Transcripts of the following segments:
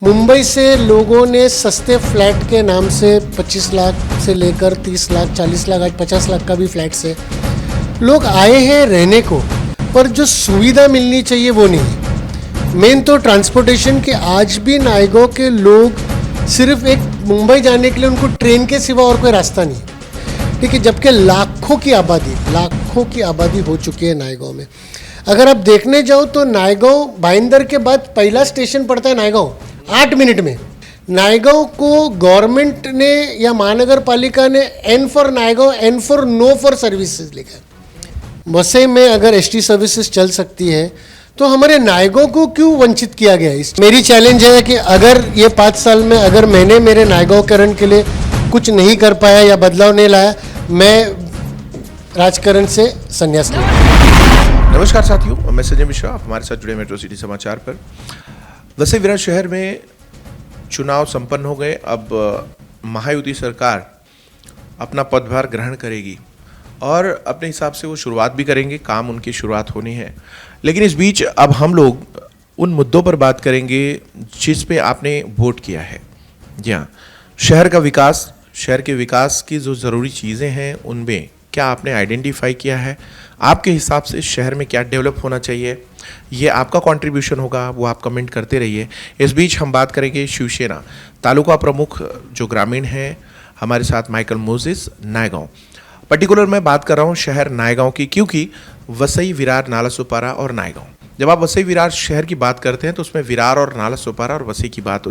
मुंबई से लोगों ने सस्ते फ्लैट के नाम से 25 लाख से लेकर 30 लाख 40 लाख आज 50 लाख का भी फ्लैट्स है। लोग आए हैं रहने को, पर जो सुविधा मिलनी चाहिए वो नहीं है। मेन तो ट्रांसपोर्टेशन के आज भी नायगांव के लोग सिर्फ एक मुंबई जाने के लिए उनको ट्रेन के सिवा और कोई रास्ता नहीं है, ठीक है। जबकि लाखों की आबादी हो चुकी है नायगांव में। अगर आप देखने जाओ तो नायगांव भाईंदर के बाद पहला स्टेशन पड़ता है नायगांव, 8 मिनट में। नायगांव को गवर्नमेंट ने या महानगर पालिका ने N for Naigaon, N for no for services लिखा है। वसई में अगर एसटी सर्विसेज चल सकती है तो हमारे नायगांव को क्यों वंचित किया गया है? मेरी चैलेंज है कि अगर ये 5 साल में अगर मैंने मेरे नायगांवकरण के लिए कुछ नहीं कर पाया या बदलाव नहीं लाया, मैं राजकारण से संन्यास लूंगा। नमस्कार साथियों, मैं संजय मिश्रा, आप हमारे साथ जुड़े मेट्रो सिटी समाचार पर। वसई विरार शहर में चुनाव संपन्न हो गए। अब महायुति सरकार अपना पदभार ग्रहण करेगी और अपने हिसाब से वो शुरुआत भी करेंगे, काम उनकी शुरुआत होनी है। लेकिन इस बीच अब हम लोग उन मुद्दों पर बात करेंगे जिस पे आपने वोट किया है। जी हाँ, शहर का विकास, शहर के विकास की जो ज़रूरी चीज़ें हैं उनमें क्या आपने आइडेंटिफाई किया है? आपके हिसाब से शहर में क्या डेवलप होना चाहिए, ये आपका कंट्रीब्यूशन होगा, वो आप कमेंट करते रहिए। इस बीच हम बात करेंगे शिवसेना तालुका प्रमुख जो ग्रामीण हैं हमारे साथ, माइकल मोजेस, नायगांव। पर्टिकुलर मैं बात कर रहा हूँ शहर नायगांव की, क्योंकि वसई, विरार, नालासोपारा और नायगांव, जब आप वसई विरार शहर की बात करते हैं तो उसमें विरार और नालासोपारा और वसई की बात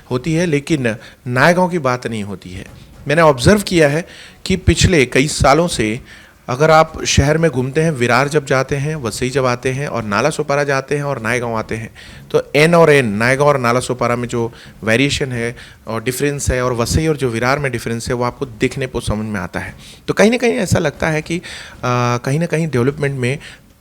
होती है, लेकिन नायगांव की बात नहीं होती है। मैंने ऑब्जर्व किया है कि पिछले कई सालों से अगर आप शहर में घूमते हैं, विरार जब जाते हैं, वसई जब आते हैं और नालासोपारा जाते हैं और नायगांव आते हैं, तो एन और एन, नायगांव और नालासोपारा में जो वेरिएशन है और डिफरेंस है, और वसई और जो विरार में डिफरेंस है, वो आपको देखने को समझ में आता है। तो कहीं ना कहीं ऐसा लगता है कि कहीं ना कहीं डेवलपमेंट में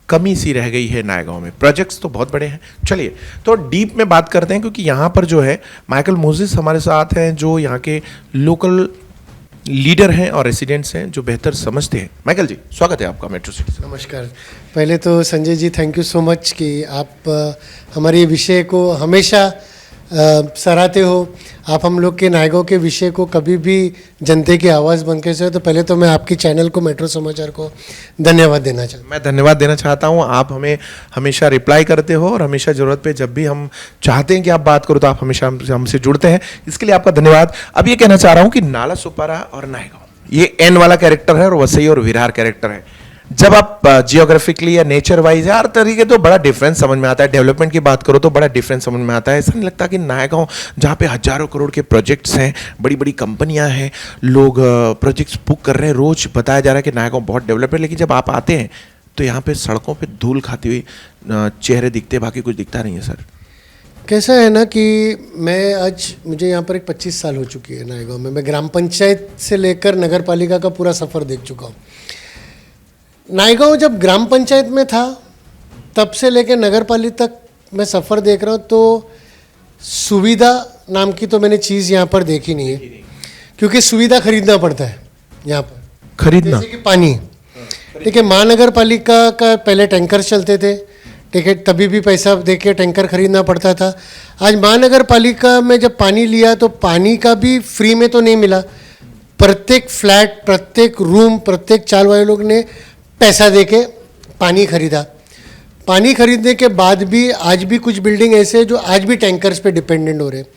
कमी सी रह गई है नायगांव में। प्रोजेक्ट्स तो बहुत बड़े हैं। चलिए तो डीप में बात करते हैं, क्योंकि यहाँ पर जो है माइकल मोजेस हमारे साथ हैं, जो यहाँ के लोकल लीडर हैं और रेसिडेंट्स हैं, जो बेहतर समझते हैं। माइकल जी, स्वागत है आपका मेट्रो सिटी से। नमस्कार। पहले तो Sanjay ji thank you so much कि आप हमारे विषय को हमेशा सराहते हो। आप हम लोग के नायगांव के विषय को कभी भी जनता की आवाज़ बन के से, तो पहले तो मैं आपकी चैनल को, मेट्रो समाचार को धन्यवाद देना चाहता हूँ। मैं धन्यवाद देना चाहता हूँ। आप हमें हमेशा रिप्लाई करते हो और हमेशा ज़रूरत पे जब भी हम चाहते हैं कि आप बात करो तो आप हमेशा हमसे जुड़ते हैं, इसके लिए आपका धन्यवाद। अब ये कहना चाह रहा हूँ कि नालासोपारा और नायगांव, ये एन वाला कैरेक्टर है और वसई और विरार कैरेक्टर है। जब आप जियोग्राफिकली या नेचर वाइज हर तरीके तो बड़ा डिफरेंस समझ में आता है। डेवलपमेंट की बात करो तो बड़ा डिफरेंस समझ में आता है। ऐसा नहीं लगता कि नायगांव, जहाँ पे हजारों करोड़ के प्रोजेक्ट्स हैं, बड़ी बड़ी कंपनियां हैं, लोग प्रोजेक्ट्स बुक कर रहे हैं, रोज बताया जा रहा है कि नायगांव बहुत डेवलप है, लेकिन जब आप आते हैं तो यहाँ पे सड़कों पर धूल खाती हुई चेहरे दिखते, बाकी कुछ दिखता नहीं है। सर, कैसा है ना कि मुझे यहाँ पर एक 25 साल हो चुकी है नायगांव में। मैं ग्राम पंचायत से लेकर नगर पालिका का पूरा सफ़र देख चुका हूँ। नायगांव जब ग्राम पंचायत में था तब से लेकर नगर पालिका तक मैं सफ़र देख रहा हूँ, तो सुविधा नाम की तो मैंने चीज़ यहाँ पर देखी नहीं है, क्योंकि सुविधा खरीदना पड़ता है यहाँ पर। खरीदना, जैसे कि पानी, ठीक है, महानगर पालिका का पहले टैंकर चलते थे, ठीक है, तभी भी पैसा दे के टैंकर खरीदना पड़ता था। आज महानगर पालिका में जब पानी लिया तो पानी का भी फ्री में तो नहीं मिला। प्रत्येक फ्लैट, प्रत्येक रूम, प्रत्येक चाल वाले लोग ने पैसा देके पानी खरीदा। पानी खरीदने के बाद भी आज भी कुछ बिल्डिंग ऐसे हैं जो आज भी टैंकर्स पे डिपेंडेंट हो रहे हैं।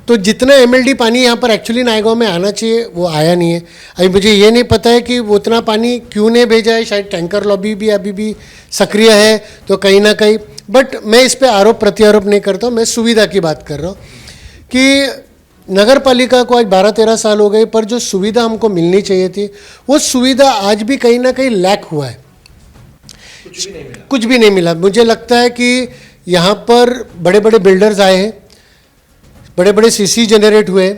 तो जितना एमएलडी पानी यहाँ पर एक्चुअली नायगांव में आना चाहिए वो आया नहीं है। अभी मुझे ये नहीं पता है कि वो उतना पानी क्यों नहीं भेजा है। शायद टैंकर लॉबी भी अभी भी सक्रिय है तो कहीं ना कहीं, बट मैं इस पर आरोप प्रत्यारोप नहीं करता हूँ। मैं सुविधा की बात कर रहा हूँ कि नगर पालिका को आज 12-13 साल हो गए, पर जो सुविधा हमको मिलनी चाहिए थी वो सुविधा आज भी कहीं ना कहीं लैक हुआ है। कुछ भी नहीं मिला। मुझे लगता है कि यहाँ पर बड़े बड़े बिल्डर्स आए हैं, बड़े बड़े सीसी जनरेट हुए,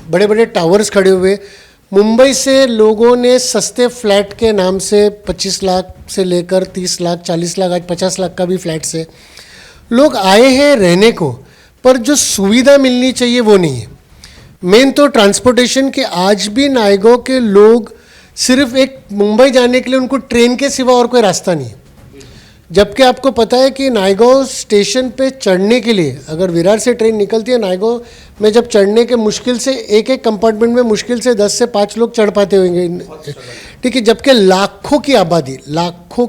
बड़े बड़े टावर्स खड़े हुए। मुंबई से लोगों ने सस्ते फ्लैट के नाम से 25 लाख से लेकर 30 लाख 40 लाख आज 50 लाख का भी फ्लैट्स है। लोग आए हैं रहने को, पर जो सुविधा मिलनी चाहिए वो नहीं है। मेन तो ट्रांसपोर्टेशन के आज भी नायगांव के लोग सिर्फ एक मुंबई जाने के लिए उनको ट्रेन के सिवा और कोई रास्ता नहीं है। जबकि आपको पता है कि नायगांव स्टेशन पे चढ़ने के लिए अगर विरार से ट्रेन निकलती है नायगांव में जब चढ़ने के मुश्किल से एक एक कंपार्टमेंट में मुश्किल से 10 से 5 लोग चढ़ पाते होंगे, ठीक है, जबकि लाखों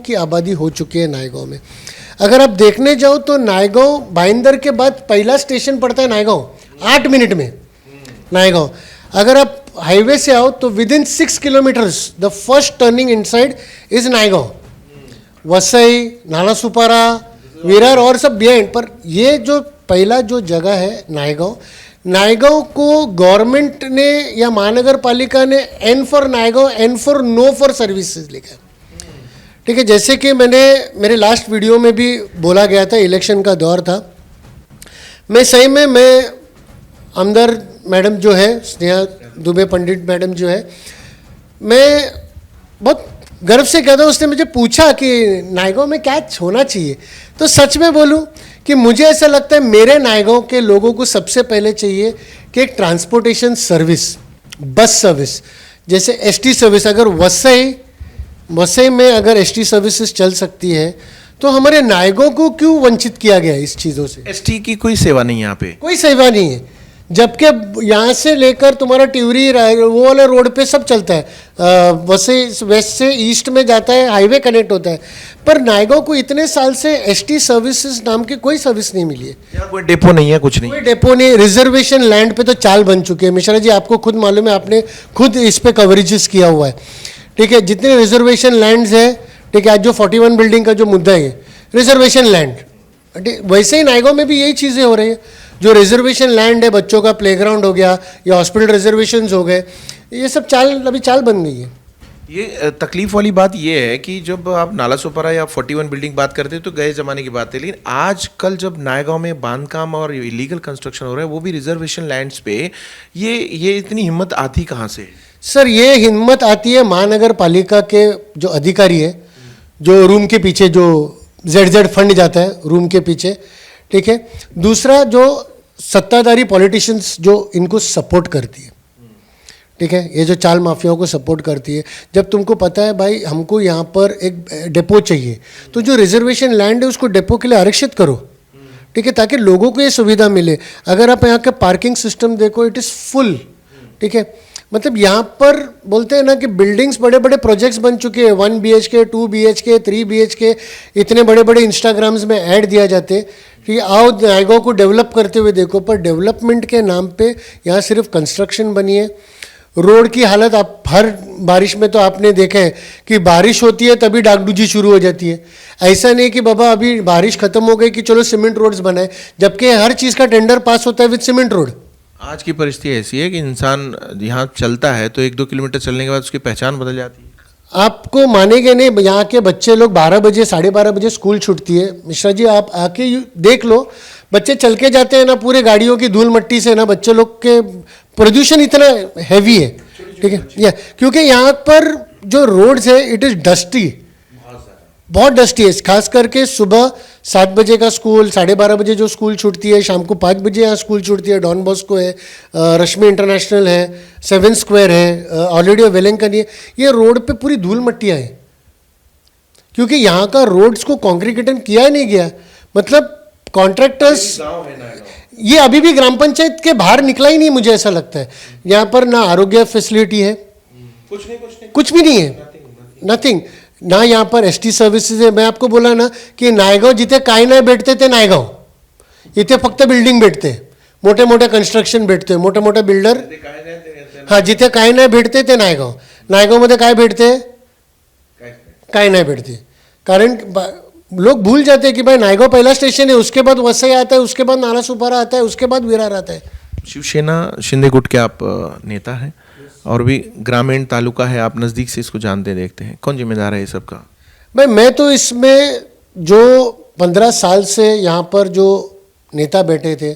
की आबादी हो चुकी है नायगांव में। अगर आप देखने जाओ तो नायगांव भाईंदर के बाद पहला स्टेशन पड़ता है नायगांव, 8 मिनट में नायगांव। अगर आप हाईवे से आओ तो with in 6 kilometres the first turning inside is Naigaon. Vasai, Nalasopara, Virar और सब बिहाइंड, पर ये जो पहला जो जगह है नायगांव को गवर्नमेंट ने या महानगर पालिका ने N for Naigaon, N for no for services लिखा है, ठीक है। जैसे कि मैंने मेरे लास्ट वीडियो में भी बोला गया था, इलेक्शन का दौर था, मैं सही में आमदार मैडम जो है स्नेहा दुबे पंडित मैडम जो है, मैं बहुत गर्व से कहता हूँ, उसने मुझे पूछा कि नायगांव में क्या होना चाहिए, तो सच में बोलूँ कि मुझे ऐसा लगता है मेरे नायगांव के लोगों को सबसे पहले चाहिए कि एक ट्रांसपोर्टेशन सर्विस, बस सर्विस, जैसे एसटी सर्विस। अगर वसई में अगर एसटी सर्विसेज चल सकती है तो हमारे नायगांव को क्यों वंचित किया गया इस चीज़ों से? एसटी की कोई सेवा नहीं यहाँ पे, कोई सेवा नहीं है, जबकि यहाँ से लेकर तुम्हारा टिवरी वो वाले रोड पे सब चलता है, वसई वेस्ट से ईस्ट में जाता है, हाईवे कनेक्ट होता है, पर नायगांव को इतने साल से एसटी सर्विसेज नाम की कोई सर्विस नहीं मिली है। यहाँ कोई डेपो नहीं है, कुछ नहीं, कोई डेपो नहीं। रिजर्वेशन लैंड पे तो चाल बन चुकी है। मिश्रा जी आपको खुद मालूम है, आपने खुद इस पे कवरेजेस किया हुआ है, ठीक है। जितने रिजर्वेशन लैंड्स है, ठीक है, आज जो 41 बिल्डिंग का जो मुद्दा है रिजर्वेशन लैंड, वैसे ही नायगांव में भी यही चीज़ें हो रही है। जो रिजर्वेशन लैंड है, बच्चों का प्लेग्राउंड हो गया या हॉस्पिटल रिजर्वेशंस हो गए, ये सब अभी चाल बन गई है। ये तकलीफ वाली बात ये है कि जब आप नालासोपारा या 41 बिल्डिंग बात करते हैं तो गए जमाने की बात है, लेकिन आजकल जब नायगांव में बांधकाम और इलीगल कंस्ट्रक्शन हो रहा है, वो भी रिजर्वेशन लैंड्स पे, ये इतनी हिम्मत आती कहाँ से? सर ये हिम्मत आती है महानगर पालिका के जो अधिकारी है, जो रूम के पीछे जो ZZ फंड जाता है रूम के पीछे, ठीक है। दूसरा जो सत्ताधारी पॉलिटिशियंस जो इनको सपोर्ट करती है, ठीक है, ये जो चाल माफियाओं को सपोर्ट करती है। जब तुमको पता है भाई हमको यहाँ पर एक डिपो चाहिए, तो जो रिजर्वेशन लैंड है उसको डिपो के लिए आरक्षित करो, ठीक है, ताकि लोगों को ये सुविधा मिले। अगर आप यहाँ का पार्किंग सिस्टम देखो, इट इज़ फुल, ठीक है। मतलब यहाँ पर बोलते हैं ना कि बिल्डिंग्स बड़े बड़े प्रोजेक्ट्स बन चुके हैं, 1 BHK, 2 BHK, 3 BHK, इतने बड़े बड़े इंस्टाग्राम्स में ऐड दिया जाते हैं कि आओ नायगांव को डेवलप करते हुए देखो, पर डेवलपमेंट के नाम पे यहाँ सिर्फ कंस्ट्रक्शन बनी है। रोड की हालत आप हर बारिश में तो आपने देखा है कि बारिश होती है तभी डागडूजी शुरू हो जाती है। ऐसा नहीं कि बाबा अभी बारिश खत्म हो गई कि चलो सीमेंट रोड्स बनाए, जबकि हर चीज़ का टेंडर पास होता है विद सीमेंट रोड। आज की परिस्थिति ऐसी है कि इंसान यहाँ चलता है तो 1-2 किलोमीटर चलने के बाद उसकी पहचान बदल जाती है। आपको मानेंगे नहीं, यहाँ के बच्चे लोग 12 बजे 12:30 बजे स्कूल छूटती है। मिश्रा जी आप आके देख लो, बच्चे चल के जाते हैं ना, पूरे गाड़ियों की धूल मट्टी से ना, बच्चे लोग के प्रदूषण इतना हैवी है, ठीक है, या क्योंकि यहाँ पर जो रोड्स है इट इज़ डस्टी, बहुत डस्टी है। खास करके सुबह 7 बजे का स्कूल, 12:30 बजे जो स्कूल छूटती है, शाम को 5 बजे यहाँ स्कूल छूटती है। डॉन बॉस्को है, रश्मि इंटरनेशनल है, 7 स्क्वायर है, ऑलरेडी वेलिंगटन है, ये रोड पे पूरी धूल मट्टियाँ हैं, क्योंकि यहाँ का रोड्स को कॉन्क्रीटेशन किया नहीं गया। मतलब कॉन्ट्रैक्टर्स, ये अभी भी ग्राम पंचायत के बाहर निकला ही नहीं, मुझे ऐसा लगता है। यहाँ पर ना आरोग्य फैसिलिटी है, कुछ भी नहीं है, नथिंग, ना यहाँ पर एसटी सर्विसेज है। मैं आपको बोला ना कि नायगांव जिथे काय नाही भेटते ते नायगांव, इथे फक्त बिल्डिंग भेटते, मोठे मोठे कन्स्ट्रक्शन भेटते, मोठे मोठे बिल्डर, हां, जिथे काय नाही भेटते ते नायगांवमध्ये काय भेटते, काय नाही भेटते। कारण लोग भूल जाते हैं कि भाई नायगांव पहला स्टेशन है, उसके बाद वसई आता है, उसके बाद नालासोपारा आता है, उसके बाद विरार आता है। शिवसेना शिंदे गुट के आप नेता हैं और भी ग्रामीण तालुका है, आप नज़दीक से इसको जानते देखते हैं, कौन जिम्मेदार है ये सब का? भाई मैं तो इसमें जो 15 साल से यहाँ पर जो नेता बैठे थे,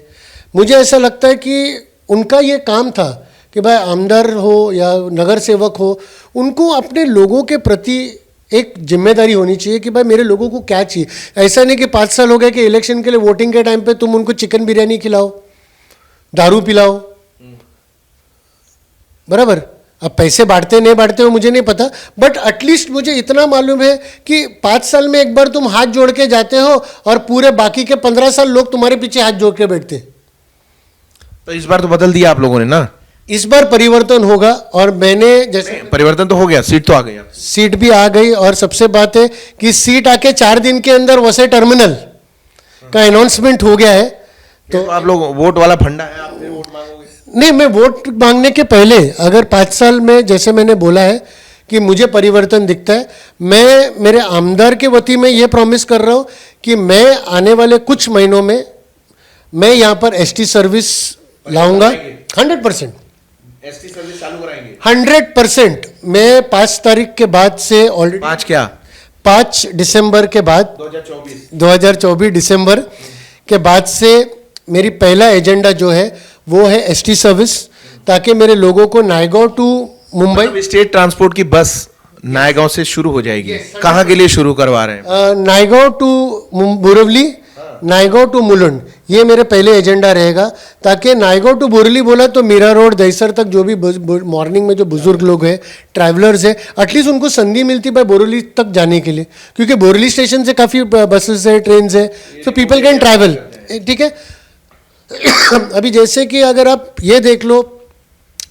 मुझे ऐसा लगता है कि उनका ये काम था कि भाई आमदार हो या नगर सेवक हो, उनको अपने लोगों के प्रति एक जिम्मेदारी होनी चाहिए कि भाई मेरे लोगों को क्या चाहिए। ऐसा नहीं कि 5 साल हो गए कि इलेक्शन के लिए वोटिंग के टाइम पे तुम उनको चिकन बिरयानी खिलाओ, दारू पिलाओ, बराबर, अब पैसे बांटते नहीं बांटते हो मुझे नहीं पता, बट एटलीस्ट मुझे इतना मालूम है कि 5 साल में एक बार तुम हाथ जोड़ के जाते हो और पूरे बाकी के 15 साल लोग तुम्हारे पीछे हाथ जोड़ के बैठते हैं। तो इस बार तो बदल दिया आप लोगों ने ना? इस बार परिवर्तन होगा और मैंने जैसे परिवर्तन तो हो गया, सीट तो आ गई, सीट भी आ गई और सबसे बात है कि सीट आके 4 दिन के अंदर वैसे टर्मिनल का अनाउंसमेंट हो गया है। तो आप लोग वोट वाला फंडा है, आप फिर वोट मांगोगे? नहीं, मैं वोट मांगने के पहले अगर 5 साल में जैसे मैंने बोला है कि मुझे परिवर्तन दिखता है, मैं मेरे आमदार के वती में ये प्रॉमिस कर रहा हूँ कि मैं आने वाले कुछ महीनों में मैं यहाँ पर एसटी सर्विस लाऊंगा 100%। एसटी सर्विस चालू कराएंगे 100%। मैं 5 तारीख के बाद से ऑलरेडी 5 दिसंबर के बाद 2024 दिसंबर के बाद से मेरी पहला एजेंडा जो है वो है एसटी सर्विस, ताकि मेरे लोगों को नायगांव टू मुंबई मतलब स्टेट ट्रांसपोर्ट की बस नायगांव से शुरू हो जाएगी। कहाँ के लिए शुरू करवा रहे हैं? नायगांव टू बोरिवली, नायगांव टू मुलुंड, ये मेरे पहले एजेंडा रहेगा। ताकि नायगांव टू बोरिवली बोला तो मीरा रोड दहीसर तक जो भी मॉर्निंग में जो बुजुर्ग लोग हैं, ट्रैवलर्स हैं, एटलीस्ट उनको संधि मिलती है बोरिवली तक जाने के लिए, क्योंकि बोरिवली स्टेशन से काफ़ी बसेस है, ट्रेन है, सो पीपल कैन ट्रैवल। ठीक है। अभी जैसे कि अगर आप ये देख लो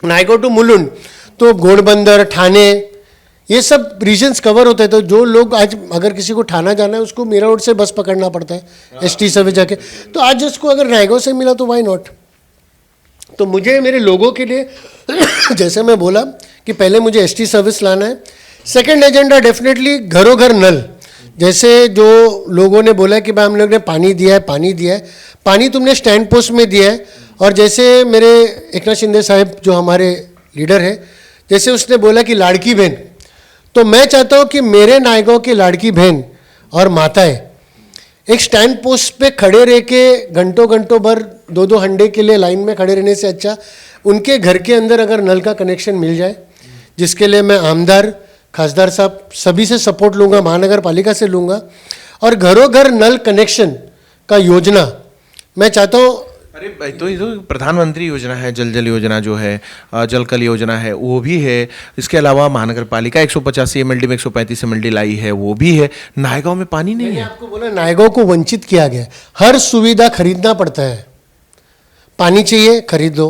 नायगांव टू मुलुंड, तो घोड़बंदर, ठाणे, ये सब रीजन्स कवर होते हैं। तो जो लोग आज अगर किसी को ठाना जाना है उसको मीरा रोड से बस पकड़ना पड़ता है एसटी सर्विस जाके, तो आज उसको अगर नायगांव से मिला तो वाई नॉट। तो मुझे मेरे लोगों के लिए जैसे मैं बोला कि पहले मुझे एसटी सर्विस लाना है। सेकंड एजेंडा डेफिनेटली घरों घर नल। जैसे जो लोगों ने बोला कि भाई हम लोग ने पानी दिया है, पानी तुमने स्टैंड पोस्ट में दिया है। और जैसे मेरे एकनाथ शिंदे साहब जो हमारे लीडर है, जैसे उसने बोला कि लाड़की बहन, तो मैं चाहता हूँ कि मेरे नायगांव की लाड़की बहन और माताएं एक स्टैंड पोस्ट पे खड़े रह के घंटों भर 2-2 हंडे के लिए लाइन में खड़े रहने से अच्छा उनके घर के अंदर अगर नल का कनेक्शन मिल जाए, जिसके लिए मैं आमदार, खासदार साहब सभी से सपोर्ट लूँगा, महानगर पालिका से लूँगा। और घरों घर नल कनेक्शन का योजना मैं चाहता हूँ। अरे भाई, तो ये तो प्रधानमंत्री योजना है, जल जल योजना जो है, जल कल योजना है, वो भी है। इसके अलावा महानगर पालिका 185 MLD में 135 MLD लाई है, वो भी है। नायगांव में पानी नहीं है। आपको बोला नायगांव को वंचित किया गया, हर सुविधा खरीदना पड़ता है। पानी चाहिए खरीद दो,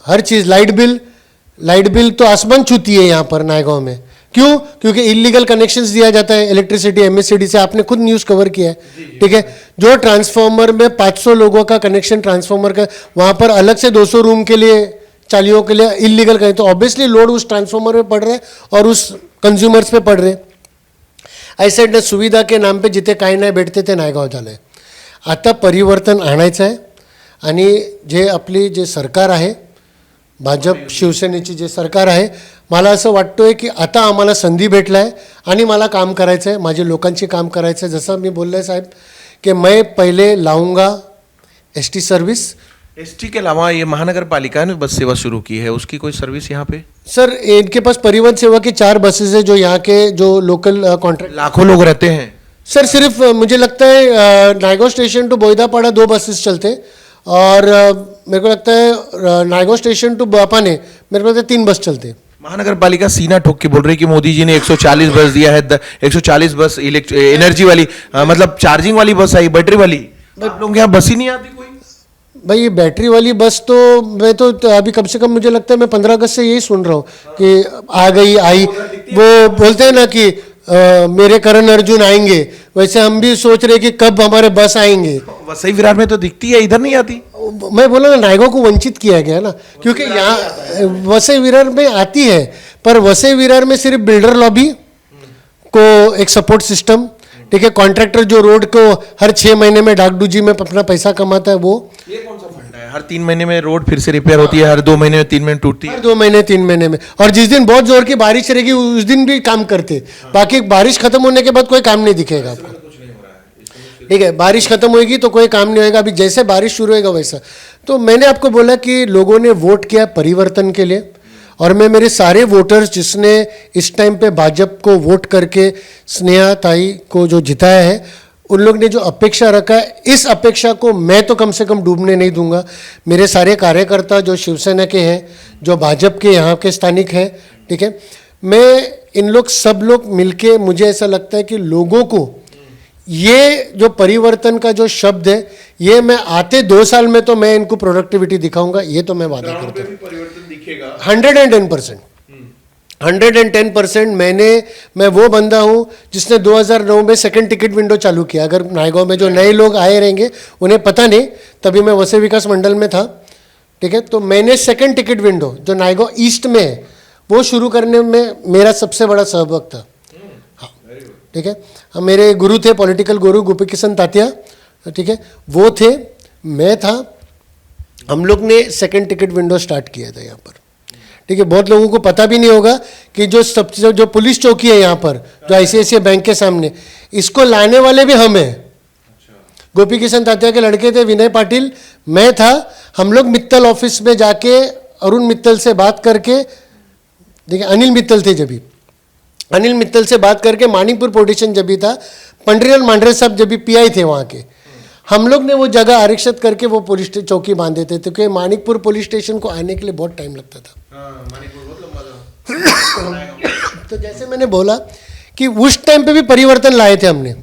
हर चीज, लाइट बिल तो आसमान छूती है यहाँ पर नायगांव में। क्यों? क्योंकि इलीगल कनेक्शंस दिया जाता है इलेक्ट्रिसिटी MSCD से, आपने खुद न्यूज़ कवर किया है। ठीक है। जो ट्रांसफार्मर में 500 लोगों का कनेक्शन ट्रांसफार्मर का, वहाँ पर अलग से 200 रूम के लिए, चालियों के लिए इलीगल करें, तो ऑब्वियसली लोड उस ट्रांसफार्मर पे पड़ रहा है और उस कंज्यूमर्स पे पड़ रहे। ऐसे न सुविधा के नाम पे जिथे काही नाही भेटते ते नायगाव झालंय। आता परिवर्तन आणायचं आहे आणि जे आपली जे सरकार आहे, भाजप शिवसेनेची जे सरकार आहे, मला असं वाटतोय की आता आम्हाला संधी भेटला आहे आणि मला काम करायचं आहे, माझे लोकांची काम करायचं आहे। जसं मी बोललो साहेब कि मैं पहले लाऊंगा एसटी सर्विस। एसटी के अलावा ये महानगर पालिका ने बस सेवा शुरू की है, उसकी कोई सर्विस यहाँ पे? सर इनके पास परिवहन सेवा की 4 बसेस है जो यहाँ के जो लोकल कॉन्ट्रैक्ट, लाखों लोग रहते हैं सर। सिर्फ मुझे लगता है नायगांव स्टेशन टू बोईदापाड़ा 2 बसेस चलते, और मेरे को लगता है नायगांव स्टेशन टू बापाने मेरे को लगता है 3 बस चलते। महानगर पालिका सीना ठोक के बोल रही कि मोदी जी ने 140 बस दिया है, 140 बस एनर्जी वाली, मतलब चार्जिंग वाली बस आई, बैटरी वाली। आप लोग यहाँ बस ही नहीं आती कोई? भाई ये बैटरी वाली बस तो मैं तो अभी कम से कम मुझे लगता है मैं 15 अगस्त से यही सुन रहा हूँ कि आई। वो बोलते हैं ना कि मेरे करण अर्जुन आएंगे, वैसे हम भी सोच रहे कि कब हमारे बस आएंगे। वसई विरार में तो दिखती है, इधर नहीं आती। मैं बोला ना नायगांव को वंचित किया गया ना, क्योंकि यहाँ वसई विरार में आती है, पर वसई विरार में सिर्फ बिल्डर लॉबी को एक सपोर्ट सिस्टम, ठीक है, कॉन्ट्रैक्टर जो रोड को हर 6 महीने में डाकडूजी में अपना पैसा कमाता है, वो। ये कौन सा फंडा है? हर 3 महीने में रोड फिर से रिपेयर होती है, हर 2 महीने में 3 महीने टूटती है, हर 2 महीने 3 महीने में। और जिस दिन बहुत जोर की बारिश रहेगी उस दिन भी काम करते, बाकी बारिश खत्म होने के बाद कोई काम नहीं दिखेगा आपको। ठीक है, बारिश खत्म होगी तो कोई काम नहीं होएगा, अभी जैसे बारिश शुरू होएगा वैसा। तो मैंने आपको बोला कि लोगों ने वोट किया परिवर्तन के लिए, और मैं मेरे सारे वोटर्स जिसने इस टाइम पे भाजपा को वोट करके स्नेहा ताई को जो जिताया है, उन लोग ने जो अपेक्षा रखा है, इस अपेक्षा को मैं तो कम से कम डूबने नहीं दूंगा। मेरे सारे कार्यकर्ता जो शिवसेना के हैं, जो भाजपा के यहाँ के स्थानिक हैं, ठीक है, मैं इन लोग सब लोग मिलके, मुझे ऐसा लगता है कि लोगों को ये जो परिवर्तन का जो शब्द है, ये मैं आते 2 साल में तो मैं इनको प्रोडक्टिविटी दिखाऊंगा, ये तो मैं वादा करता हूँ। परिवर्तन दिखेगा 110%, 110%। मैं वो बंदा हूँ जिसने 2009 में सेकंड टिकट विंडो चालू किया। अगर नायगांव में जो नए लोग आए रहेंगे उन्हें पता नहीं, तभी मैं वसई विकास मंडल में था, ठीक है, तो मैंने सेकंड टिकट विंडो जो नायगांव ईस्ट में है वो शुरू करने में मेरा सबसे बड़ा सहभाग था। हाँ, ठीक है, मेरे गुरु थे, पॉलिटिकल गुरु गोपी किशन तात्या, ठीक है, वो थे, मैं था, हम लोग ने सेकंड टिकट विंडो स्टार्ट किया था यहाँ पर, ठीक है। बहुत लोगों को पता भी नहीं होगा कि जो पुलिस चौकी है यहाँ पर, जो ICICI बैंक के सामने, इसको लाने वाले भी हम हैं। गोपी किशन तात्या के लड़के थे विनय पाटिल, मैं था, हम लोग मित्तल ऑफिस में जाके अरुण मित्तल से बात करके, देखिए अनिल मित्तल थे जब भी, अनिल मित्तल से बात करके मानिकपुर पोर्टेशन जब भी था, पंडरीलाल मांडरे साहब जब भी PI थे वहाँ के, हम लोग ने वो जगह आरक्षित करके वो पुलिस चौकी बांधे थे, क्योंकि मानिकपुर पुलिस स्टेशन को आने के लिए बहुत टाइम लगता था। तो जैसे मैंने बोला कि उस टाइम पे भी परिवर्तन लाए थे हमने,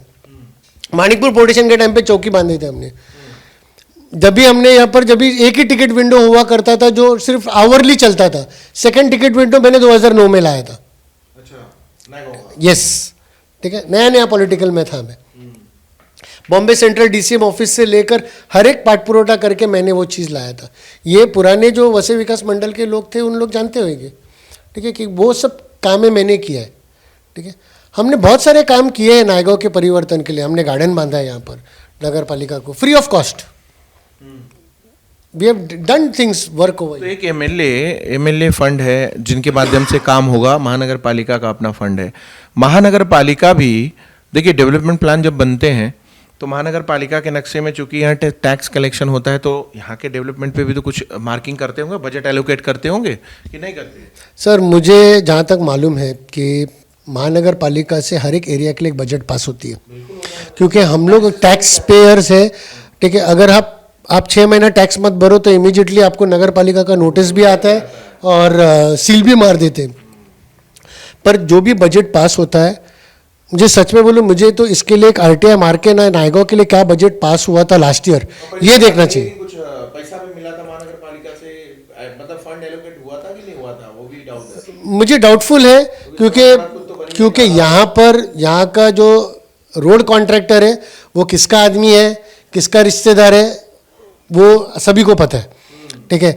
मानिकपुर पोर्टेशन के टाइम पे चौकी बांधे थे हमने। जब भी हमने यहाँ पर, जब भी एक ही टिकट विंडो हुआ करता था जो सिर्फ आवरली चलता था, सेकंड टिकट विंडो मैंने 2009 में लाया था। यस, ठीक है, नया नया पॉलिटिकल में था मैं। बॉम्बे सेंट्रल DCM ऑफिस से लेकर हर एक पाठ पुरोटा करके मैंने वो चीज़ लाया था। ये पुराने जो वसई विकास मंडल के लोग थे उन लोग जानते होंगे, ठीक है, कि वो सब काम मैंने किया है, ठीक है। हमने बहुत सारे काम किए हैं नायगांव के परिवर्तन के लिए। हमने गार्डन बांधा है यहाँ पर नगर पालिका को free of cost. We have done things work over. तो एक एमएलए फंड है जिनके माध्यम से काम होगा, महानगर पालिका का अपना फंड है। महानगर पालिका भी देखिए, डेवलपमेंट प्लान जब बनते हैं तो महानगर पालिका के नक्शे में चूंकि यहाँ टैक्स कलेक्शन होता है, तो यहाँ के डेवलपमेंट पे भी तो कुछ मार्किंग करते होंगे, बजट एलोकेट करते होंगे कि नहीं करते? सर, मुझे जहाँ तक मालूम है कि महानगर पालिका से हर एक एरिया के लिए एक बजट पास होती है, क्योंकि हम लोग टैक्स पेयर्स है, ठीक है। अगर आप 6 महीना टैक्स मत भरो तो इमीडिएटली आपको नगर पालिका का नोटिस भी आता है और सील भी मार देते हैं। पर जो भी बजट पास होता है, मुझे सच में बोलूं, मुझे तो इसके लिए एक RTI मार के नायगांव के लिए क्या बजट पास हुआ था लास्ट ईयर, ये देखना चाहिए। कुछ पैसा भी मिला था महानगर पालिका से, मतलब फंड एलोकेट हुआ था कि नहीं हुआ था, वो भी डाउट है। मुझे डाउटफुल है, क्योंकि यहाँ का जो रोड कॉन्ट्रैक्टर है वो किसका आदमी है, किसका रिश्तेदार है, वो सभी को पता है, ठीक है।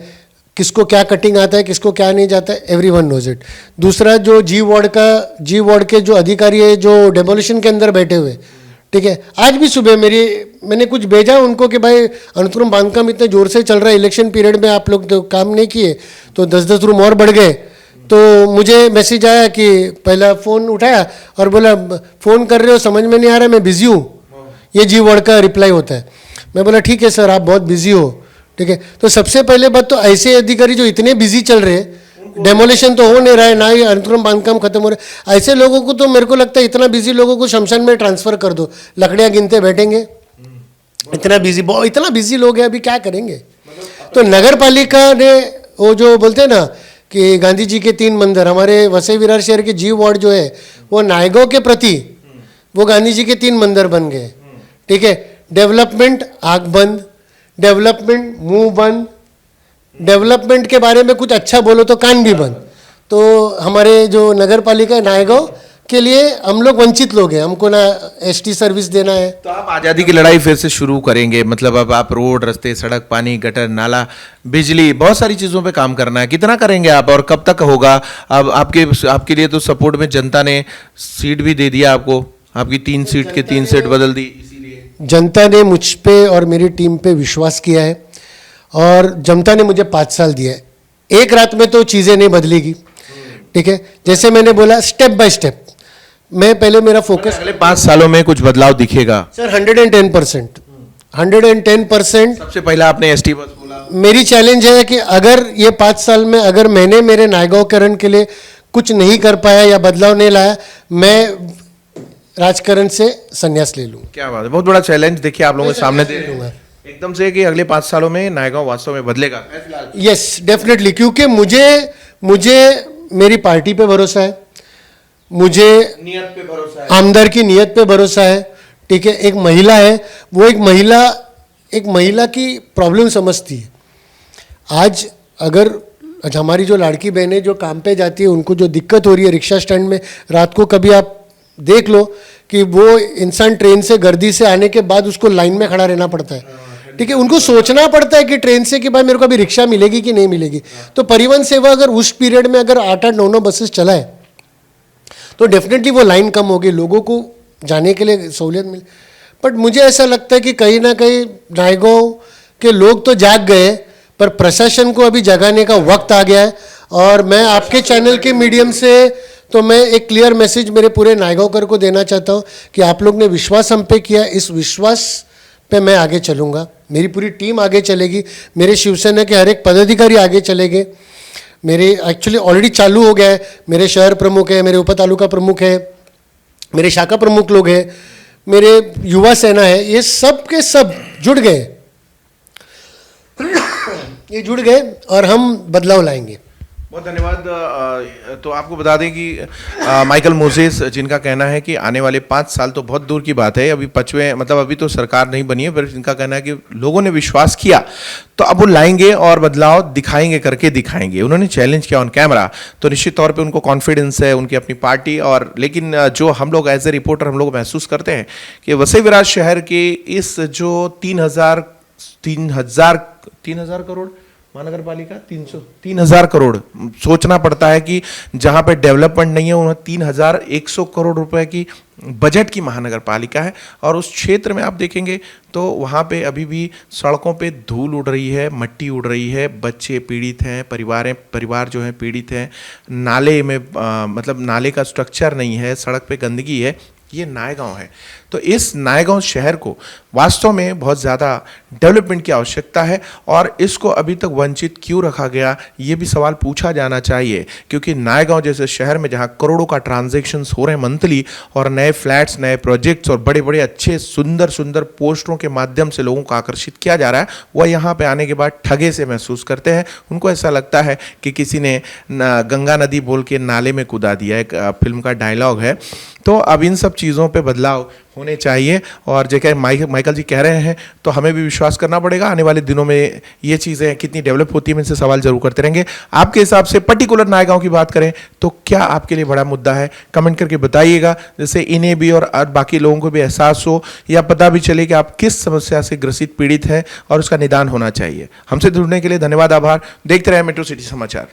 किसको क्या कटिंग आता है, किसको क्या नहीं जाता है, एवरीवन नोज इट। दूसरा, जो जी वार्ड के जो अधिकारी है जो डेमोलिशन के अंदर बैठे हुए, ठीक है, आज भी सुबह मैंने कुछ भेजा उनको कि भाई अनुक्रम बांधकाम इतने जोर से चल रहा है, इलेक्शन पीरियड में आप लोग तो काम नहीं किए तो 10-10 रूम और बढ़ गए। तो मुझे मैसेज आया कि पहला फ़ोन उठाया और बोला फ़ोन कर रहे हो, समझ में नहीं आ रहा, मैं बिज़ी हूँ। ये जी वार्ड का रिप्लाई होता है। मैं बोला ठीक है सर, आप बहुत बिजी हो, ठीक है। तो सबसे पहले बात तो ऐसे अधिकारी जो इतने बिजी चल रहे हैं, डेमोलिशन तो हो नहीं रहा है, ना ही अनुक्रम बांधकाम खत्म हो रहा है, ऐसे लोगों को तो मेरे को लगता है इतना बिजी लोगों को शमशान में ट्रांसफर कर दो, लकड़ियाँ गिनते बैठेंगे। इतना बिजी लोग हैं, अभी क्या करेंगे। तो नगर पालिका ने वो जो बोलते हैं ना कि गांधी जी के 3 मंदिर, हमारे वसई विरार शहर के जी वार्ड जो है वो नायगांव के प्रति वो गांधी जी के 3 मंदिर बन गए, ठीक है। डेवलपमेंट आँख बंद, डेवलपमेंट मुंह बंद, डेवलपमेंट के बारे में कुछ अच्छा बोलो तो कान भी बंद। तो हमारे जो नगर पालिका नायगांव के लिए हम लोग वंचित लोग हैं, हमको ना ST सर्विस देना है। तो आप आज़ादी की लड़ाई फिर से शुरू करेंगे, मतलब अब आप रोड, रास्ते, सड़क, पानी, गटर, नाला, बिजली, बहुत सारी चीज़ों पे काम करना है। कितना करेंगे आप और कब तक होगा? अब आपके लिए तो सपोर्ट में जनता ने सीट भी दे दिया आपको, आपकी 3 सीट के 3 सीट बदल दी। जनता ने मुझ पे और मेरी टीम पे विश्वास किया है और जनता ने मुझे 5 साल दिया है। एक रात में तो चीज़ें नहीं बदलेगी, ठीक है। जैसे मैंने बोला, स्टेप बाय स्टेप मैं पहले मेरा फोकस, अगले 5 सालों में कुछ बदलाव दिखेगा सर। 110%, 110%। सबसे पहला आपने ST बस बोला। मेरी चैलेंज है कि अगर ये 5 साल में अगर मैंने मेरे नायगांवकरण के लिए कुछ नहीं कर पाया या बदलाव नहीं लाया, मैं राजकारण से संन्यास ले लूँ। क्या बात है, बहुत बड़ा चैलेंज देखिए आप लोगों के सामने दे रहे हैं एकदम से कि अगले 5 सालों में नायगांव वास्तव में बदलेगा। यस डेफिनेटली, क्योंकि मुझे मेरी पार्टी पे भरोसा है, मुझे नियत पे भरोसा है, आमदार की नियत पे भरोसा है। ठीक है, एक महिला है, वो एक महिला की प्रॉब्लम समझती है। आज हमारी जो लाड़की बहनें जो काम पे जाती है, उनको जो दिक्कत हो रही है रिक्शा स्टैंड में, रात को कभी आप देख लो कि वो इंसान ट्रेन से गर्दी से आने के बाद उसको लाइन में खड़ा रहना पड़ता है। ठीक है, उनको सोचना पड़ता है कि ट्रेन से कि भाई मेरे को अभी रिक्शा मिलेगी कि नहीं मिलेगी। तो परिवहन सेवा अगर उस पीरियड में अगर 8-8, 9-9 बसेस चलाए तो डेफिनेटली वो लाइन कम होगी, लोगों को जाने के लिए सहूलियत मिले। बट मुझे ऐसा लगता है कि कहीं ना कहीं नायगांव के लोग तो जाग गए, पर प्रशासन को अभी जगाने का वक्त आ गया है। और मैं आपके चैनल के मीडियम से तो मैं एक क्लियर मैसेज मेरे पूरे नायगांवकर को देना चाहता हूँ कि आप लोग ने विश्वास हम पे किया, इस विश्वास पे मैं आगे चलूँगा, मेरी पूरी टीम आगे चलेगी, मेरे शिवसेना के हर एक पदाधिकारी आगे चलेंगे। मेरे एक्चुअली ऑलरेडी चालू हो गया है, मेरे शहर प्रमुख है, मेरे उप तालुका प्रमुख है, मेरे शाखा प्रमुख लोग हैं, मेरे युवा सेना है, ये सब के सब जुड़ गए, ये जुड़ गए और हम बदलाव लाएंगे। बहुत धन्यवाद। तो आपको बता दें कि माइकल मोसेस जिनका कहना है कि आने वाले 5 साल तो बहुत दूर की बात है, अभी 5वें मतलब अभी तो सरकार नहीं बनी है, पर जिनका कहना है कि लोगों ने विश्वास किया तो अब वो लाएंगे और बदलाव दिखाएंगे, करके दिखाएंगे। उन्होंने चैलेंज किया ऑन कैमरा, तो निश्चित तौर पे उनको कॉन्फिडेंस है, उनकी अपनी पार्टी। और लेकिन जो हम लोग एज ए रिपोर्टर हम लोग महसूस करते हैं कि वसई विराट शहर के इस जो 3,000 करोड़ महानगर पालिका 3,000 करोड़ सोचना पड़ता है कि जहां पे डेवलपमेंट नहीं है, वहाँ 3,100 करोड़ रुपए की बजट की महानगर पालिका है। और उस क्षेत्र में आप देखेंगे तो वहाँ पे अभी भी सड़कों पे धूल उड़ रही है, मट्टी उड़ रही है, बच्चे पीड़ित हैं, परिवार जो हैं पीड़ित हैं, नाले में मतलब नाले का स्ट्रक्चर नहीं है, सड़क पे गंदगी है। ये नायगांव है। तो इस नायगांव शहर को वास्तव में बहुत ज़्यादा डेवलपमेंट की आवश्यकता है और इसको अभी तक वंचित क्यों रखा गया, ये भी सवाल पूछा जाना चाहिए। क्योंकि नायगांव जैसे शहर में जहां करोड़ों का ट्रांजैक्शंस हो रहे हैं मंथली, और नए फ्लैट्स, नए प्रोजेक्ट्स और बड़े बड़े अच्छे सुंदर पोस्टरों के माध्यम से लोगों को आकर्षित किया जा रहा है, वह यहाँ पे आने के बाद ठगे से महसूस करते हैं। उनको ऐसा लगता है कि किसी ने गंगा नदी बोल के नाले में कूदा दिया, एक फिल्म का डायलॉग है। तो अब इन सब चीज़ों पे बदलाव होने चाहिए। और जैसे माइकल जी कह रहे हैं, तो हमें भी विश्वास करना पड़ेगा। आने वाले दिनों में ये चीज़ें कितनी डेवलप होती है, इनसे सवाल जरूर करते रहेंगे। आपके हिसाब से पर्टिकुलर नायगांव की बात करें तो क्या आपके लिए बड़ा मुद्दा है, कमेंट करके बताइएगा, जिससे इन्हें भी और बाकी लोगों को भी एहसास हो या पता भी चले कि आप किस समस्या से ग्रसित पीड़ित हैं और उसका निदान होना चाहिए। हमसे जुड़ने के लिए धन्यवाद, आभार। देखते रहे मेट्रो सिटी समाचार।